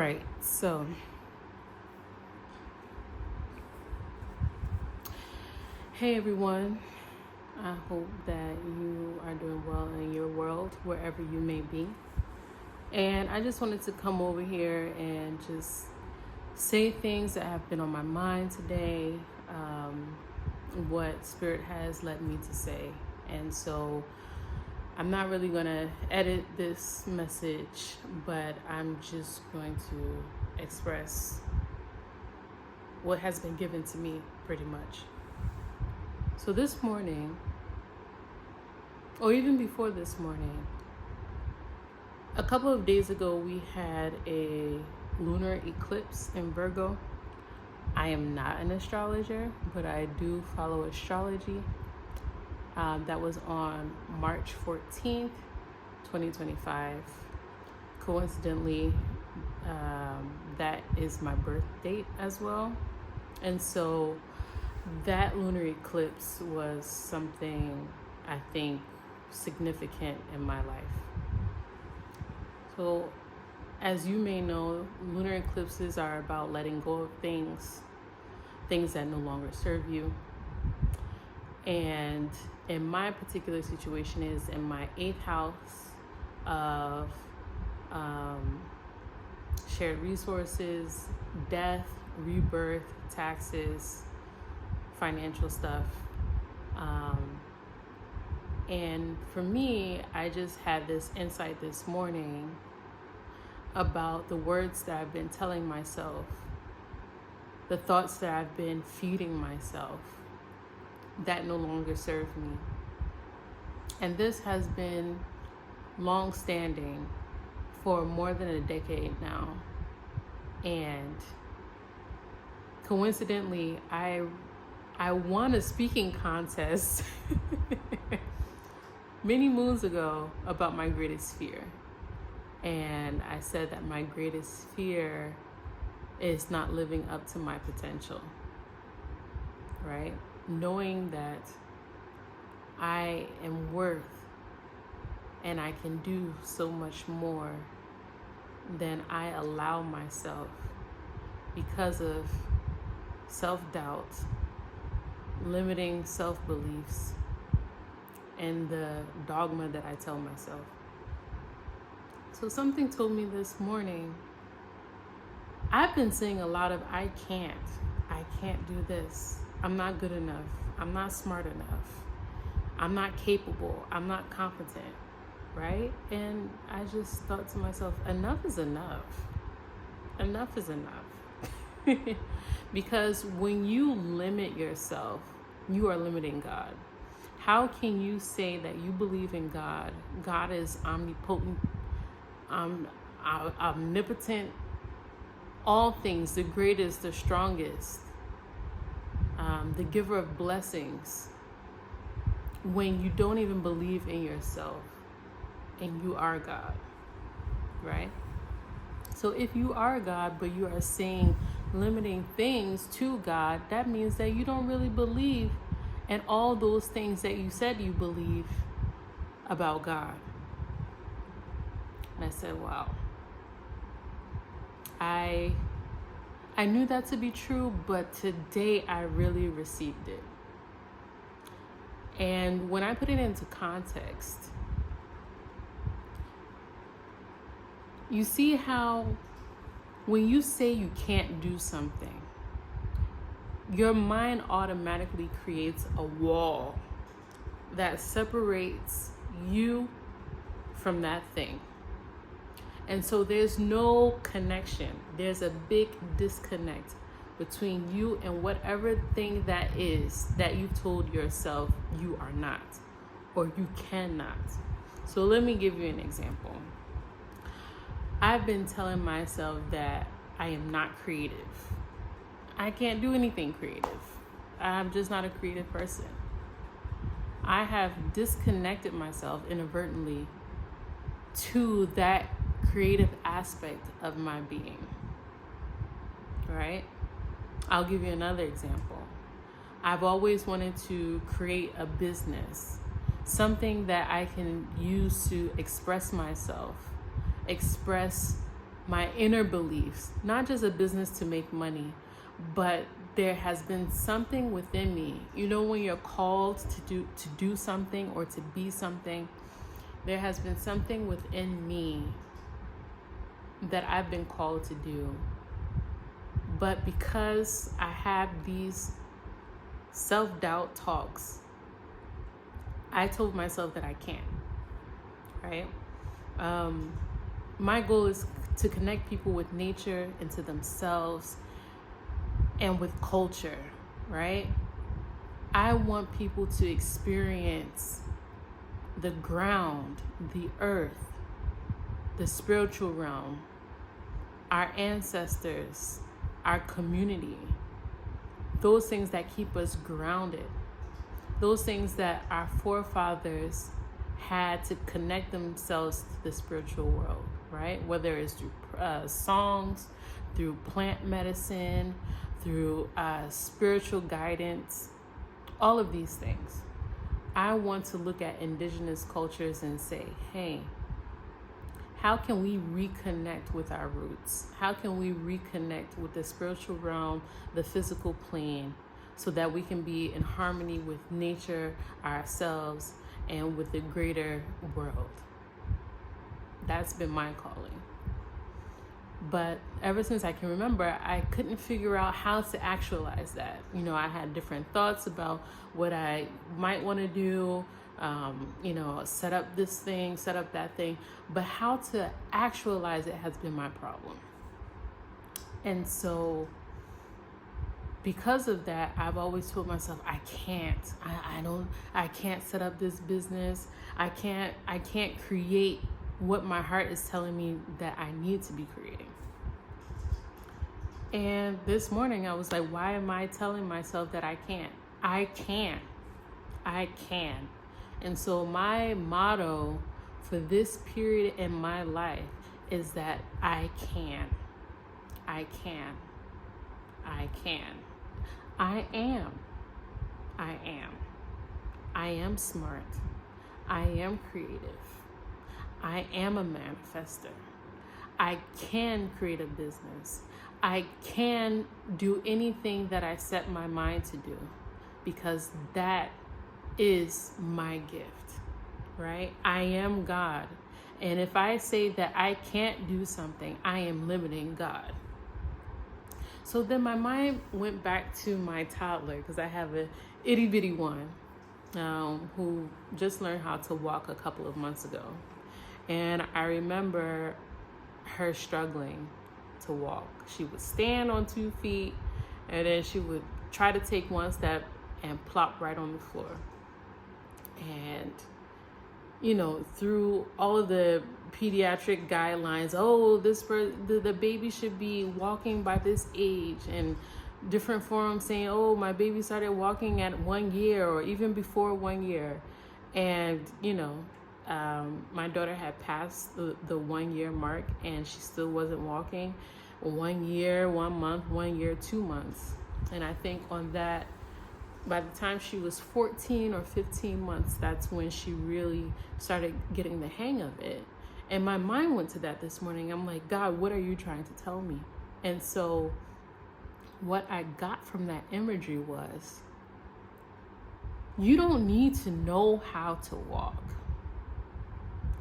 Right. So, hey everyone. I hope that you are doing well in your world, wherever you may be. And I just wanted to come over here and just say things that have been on my mind today, what Spirit has led me to say. And so, I'm not really going to edit this message, but I'm just going to express what has been given to me pretty much. So this morning, or even before this morning, a couple of days ago, we had a lunar eclipse in Virgo. I am not an astrologer, but I do follow astrology. That was on March 14th, 2025. Coincidentally, that is my birth date as well. And so that lunar eclipse was something I think significant in my life. So, as you may know, lunar eclipses are about letting go of things that no longer serve you. And in my particular situation is in my 8th house of shared resources, death, rebirth, taxes, financial stuff. And for me, I just had this insight this morning about the words that I've been telling myself, the thoughts that I've been feeding myself that no longer serve me. And this has been long-standing for more than a decade now. And coincidentally, I won a speaking contest many moons ago about my greatest fear. And I said that my greatest fear is not living up to my potential, right? Knowing that I am worth and I can do so much more than I allow myself because of self-doubt, limiting self-beliefs, and the dogma that I tell myself. So something told me this morning, I've been saying a lot of I can't do this, I'm not good enough, I'm not smart enough, I'm not capable, I'm not competent, right? And I just thought to myself, enough is enough. Enough is enough. Because when you limit yourself, you are limiting God. How can you say that you believe in God? God is omnipotent, omnipotent, all things, the greatest, the strongest, the giver of blessings, when you don't even believe in yourself and you are God, right? So if you are God, but you are saying limiting things to God, that means that you don't really believe in all those things that you said you believe about God. And I said, wow. I knew that to be true, but today I really received it. And when I put it into context, you see how when you say you can't do something, your mind automatically creates a wall that separates you from that thing. And so there's no connection. There's a big disconnect between you and whatever thing that is that you told yourself you are not or you cannot. So let me give you an example. I've been telling myself that I am not creative. I can't do anything creative. I'm just not a creative person. I have disconnected myself inadvertently to that creative aspect of my being, right? I'll give you another example. I've always wanted to create a business, something that I can use to express myself, express my inner beliefs, not just a business to make money, but there has been something within me. You know, when you're called to do something or to be something, there has been something within me that I've been called to do. But because I have these self-doubt talks, I told myself that I can't, right? My goal is to connect people with nature and to themselves and with culture, right? I want people to experience the ground, the earth, the spiritual realm, our ancestors, our community, those things that keep us grounded, those things that our forefathers had to connect themselves to the spiritual world, right? Whether it's through songs, through plant medicine, through spiritual guidance, all of these things. I want to look at indigenous cultures and say, hey, how can we reconnect with our roots? How can we reconnect with the spiritual realm, the physical plane, so that we can be in harmony with nature, ourselves, and with the greater world? That's been my calling. But ever since I can remember, I couldn't figure out how to actualize that. You know, I had different thoughts about what I might want to do, set up this thing, set up that thing, but how to actualize it has been my problem. And so because of that, I've always told myself, I can't set up this business. I can't create what my heart is telling me that I need to be creating. And this morning I was like, why am I telling myself that I can't? I can. And so my motto for this period in my life is that I can. I am smart. I am creative. I am a manifester. I can create a business. I can do anything that I set my mind to do, because that is my gift, right? I am God. And if I say that I can't do something, I am limiting God. So then my mind went back to my toddler, because I have a itty bitty one who just learned how to walk a couple of months ago. And I remember her struggling to walk. She would stand on 2 feet, and then she would try to take one step and plop right on the floor. And, through all of the pediatric guidelines, the baby should be walking by this age, and different forums saying, my baby started walking at 1 year or even before 1 year. And, my daughter had passed the 1 year mark, and she still wasn't walking. 1 year, 1 month, 1 year, 2 months. And I think on that, by the time she was 14 or 15 months, that's when she really started getting the hang of it. And my mind went to that this morning. I'm like, God, what are you trying to tell me? And so what I got from that imagery was, you don't need to know how to walk.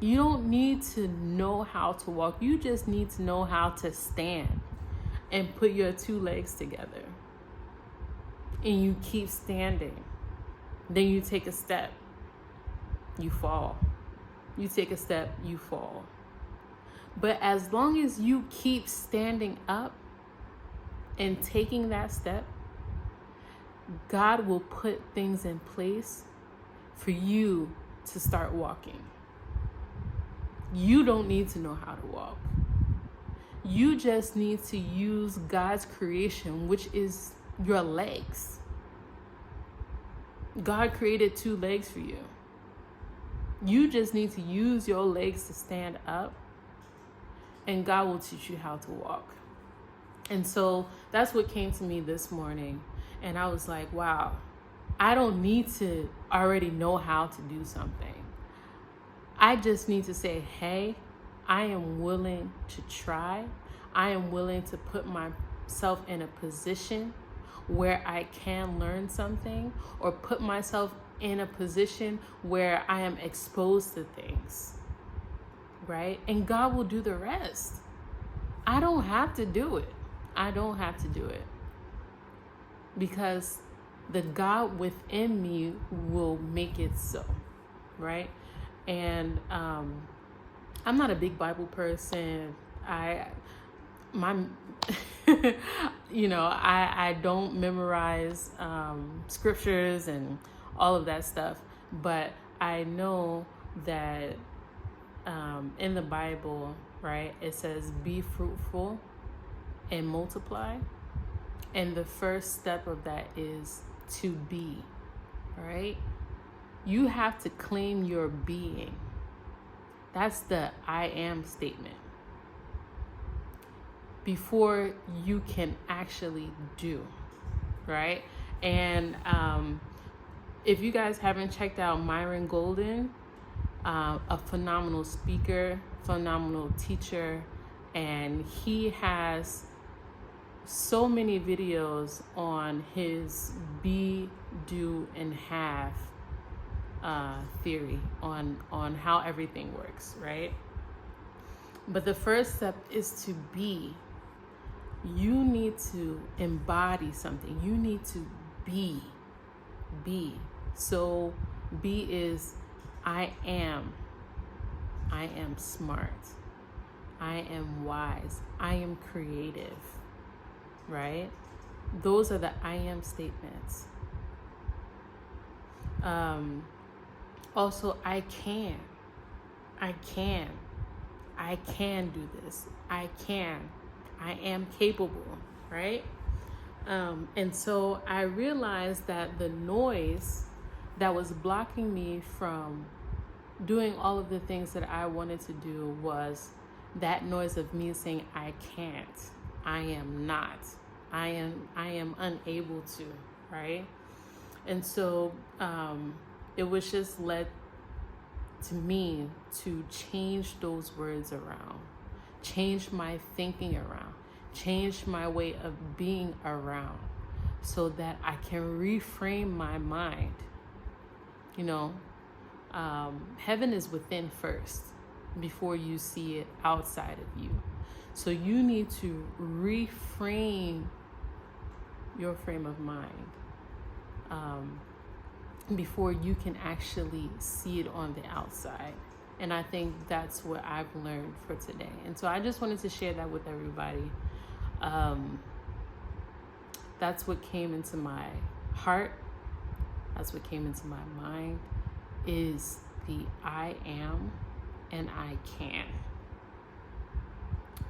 You don't need to know how to walk. You just need to know how to stand and put your 2 legs together. And you keep standing. Then you take a step, you fall. You take a step, you fall. But as long as you keep standing up and taking that step, God will put things in place for you to start walking. You don't need to know how to walk. You just need to use God's creation, which is your legs. God created 2 legs for you. You just need to use your legs to stand up, and God will teach you how to walk. And so that's what came to me this morning. And I was like, wow, I don't need to already know how to do something. I just need to say, hey, I am willing to try. I am willing to put myself in a position where I can learn something, or put myself in a position where I am exposed to things, right? And God will do the rest. I don't have to do it. I don't have to do it, because the God within me will make it so, right? And I'm not a big Bible person. I don't memorize scriptures and all of that stuff, but I know that in the Bible, right, it says be fruitful and multiply, and the first step of that is to be, right? You have to claim your being. That's the I am statement before you can actually do, right? And if you guys haven't checked out Myron Golden, a phenomenal speaker, phenomenal teacher, and he has so many videos on his be, do, and have theory on how everything works, right? But the first step is to be. You need to embody something. You need to be. So be is I am smart, I am wise, I am creative, right? Those are the I am statements. Also, I can do this. I am capable, right? And so I realized that the noise that was blocking me from doing all of the things that I wanted to do was that noise of me saying, I can't, I am not, I am unable to, right? And so it was just led to me to change those words around, change my thinking around, change my way of being around, so that I can reframe my mind. You know, heaven is within first before you see it outside of you. So you need to reframe your frame of mind before you can actually see it on the outside. And I think that's what I've learned for today. And so I just wanted to share that with everybody. That's what came into my heart. That's what came into my mind, is the I am and I can.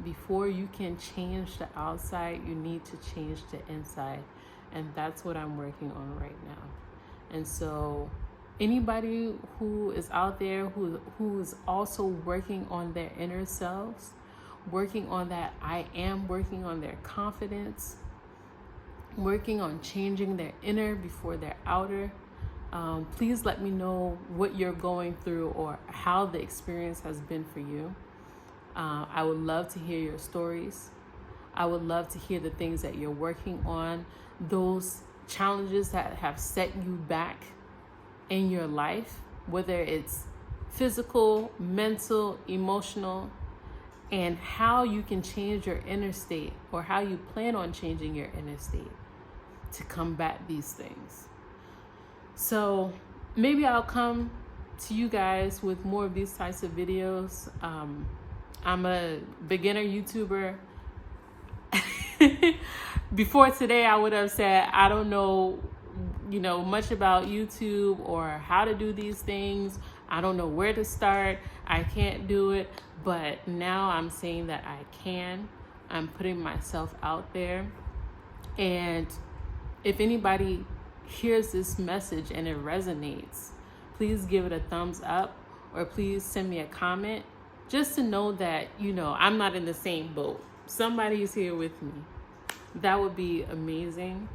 Before you can change the outside, you need to change the inside. And that's what I'm working on right now. And so anybody who is out there who is also working on their inner selves, working on that I am, working on their confidence, working on changing their inner before their outer, please let me know what you're going through or how the experience has been for you. I would love to hear your stories. I would love to hear the things that you're working on, those challenges that have set you back in your life, whether it's physical, mental, emotional, and how you can change your inner state, or how you plan on changing your inner state to combat these things. So maybe I'll come to you guys with more of these types of videos. I'm a beginner YouTuber. Before today, I would have said, I don't know, much about YouTube or how to do these things. I don't know where to start. I can't do it. But now I'm saying that I can. I'm putting myself out there. And if anybody hears this message and it resonates, please give it a thumbs up, or please send me a comment, just to know that, I'm not in the same boat. Somebody is here with me. That would be amazing.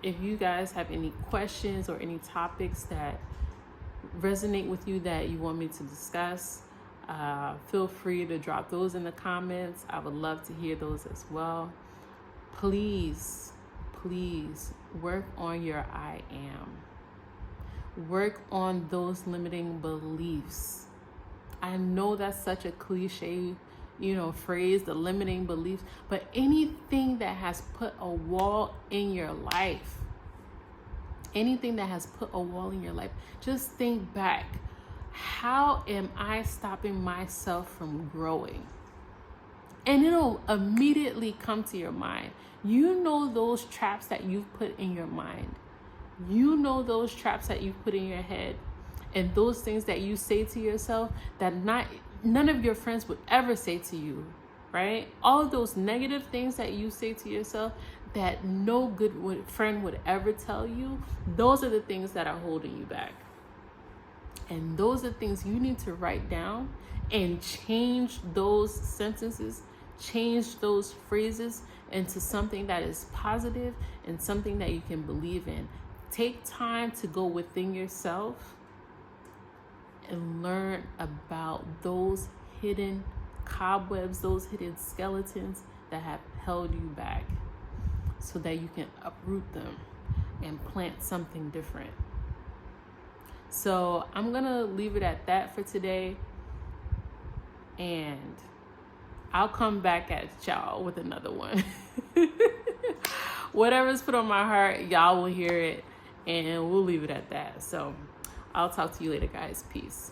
If you guys have any questions or any topics that resonate with you that you want me to discuss, Feel free to drop those in the comments. I would love to hear those as well. Please, please work on your I am. Work on those limiting beliefs. I know that's such a cliche, phrase, the limiting beliefs, but anything that has put a wall in your life, just think back. How am I stopping myself from growing? And it'll immediately come to your mind. You know those traps that you've put in your mind. You know those traps that you've put in your head. And those things that you say to yourself that none of your friends would ever say to you, right? All of those negative things that you say to yourself that no good friend would ever tell you, those are the things that are holding you back. And those are things you need to write down and change those sentences, change those phrases into something that is positive and something that you can believe in. Take time to go within yourself and learn about those hidden cobwebs, those hidden skeletons that have held you back, so that you can uproot them and plant something different. So I'm gonna leave it at that for today, and I'll come back at y'all with another one. Whatever's put on my heart, y'all will hear it, and we'll leave it at that. So I'll talk to you later, guys. Peace.